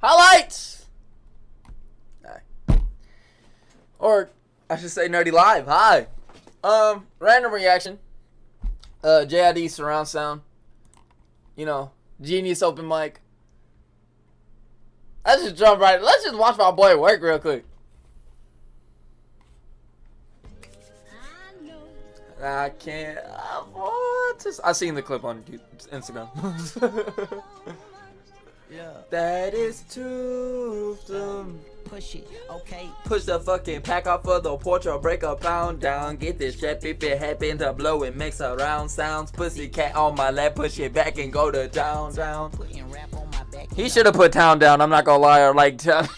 Highlights! Or, I should say Nerdy Live. Hi. Random reaction. JID surround sound. You know, genius open mic. Let's just jump right. Let's just watch my boy work real quick. I can't. I seen the clip on Instagram. Yeah. That is too. Push it, okay. Push the fucking pack off of the porch or break a pound down. Get this strap if it happen to blow. It makes around sounds. Pussy cat on my lap. Push it back and go to town down. He should have put town down. I'm not gonna lie. Or like town.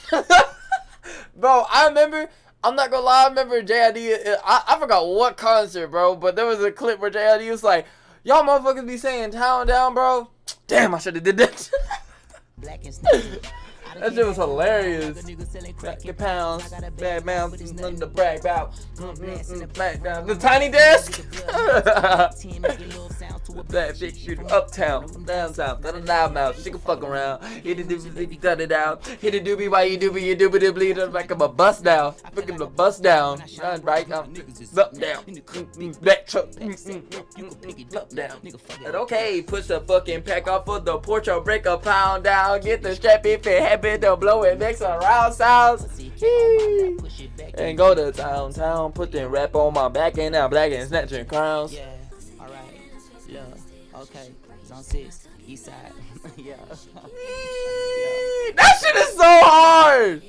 Bro, I remember. I'm not gonna lie. I remember JID. I forgot what concert, bro. But there was a clip where JID was like, "Y'all motherfuckers be saying town down, bro." Damn, I should have did that. That shit was hilarious. Get pounds, bad mouths, nothing to brag about. The tiny desk. That big shooter, uptown, downtown, got a loud mouth. She can fuck around. Hit it doobie, cut it out. Hit it doobie, why you doobie, you doobie doobie. Like I'm a bust down, looking to bust down. Right, up down, back truck, up down. But okay, push the fucking pack off of the porch or break a pound down. Get the strap if it happen to blow it, make some round sounds. And go to town, put the rap on my back and now black and snatching crowns. Yeah, alright. Yeah, okay. Zone 6, east side. Yeah. That shit is so hard!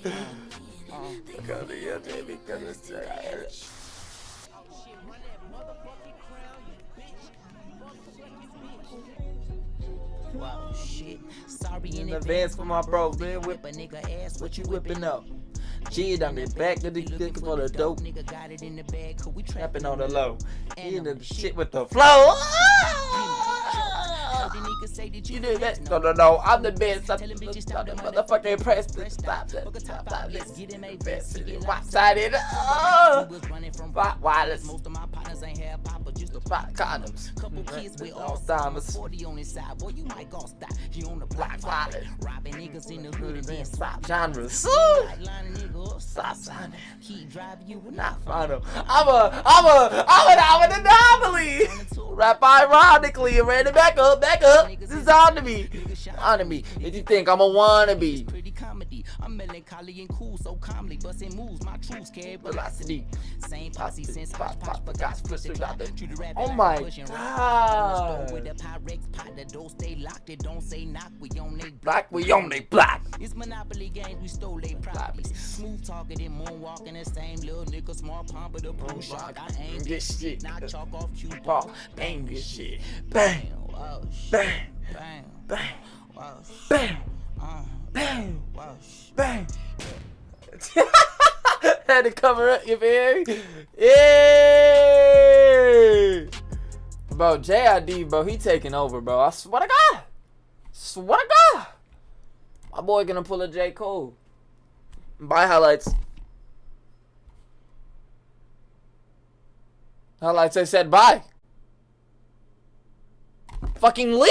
Wow, shit. Sorry in advance for my bro, man. Whip a nigga ass, what you whipping up? JID on the back of the dick for the dope. Nigga got it in the bag, cause we trapping on the low. In the shit with the flow. You do that? No, I'm the best. I'm the motherfucking president. Stop that. Let's get him a best. One-sided. Wireless. Most of my partners ain't have papa, just a spot condoms. Couple kids with all diamonds. 40 on his side, boy, you might go stop. He on the block, robbing niggas in the hood and then swap genres. Stop signing. Keep driving you with not final. I'm an anomaly. Rap ironically and ran it back up. This is on to me. If you think I'm a wannabe. Pretty comedy. I'm melancholy and cool, so calmly busting moves. My truths carry velocity. Same posse since pop, but got split out the oh my god. With the Pyrex pot, the door stay locked. It don't say knock. We on they block. We on they block. It's Monopoly games. We stole they properties. Smooth talking and moonwalking. The same little nigga, small pump, but the boom shot. I ain't this shit. Knock chalk off cue ball. Bang this shit. Bang. Bang. Bang. Bang. Wow. Bang. Bang. Wow. Bang. Had to cover up, you feel me? Yeah. Bro, JID, bro, he taking over, bro. I swear to God. My boy gonna pull a J. Cole. Bye, highlights. Highlights, I said bye. Fucking leave.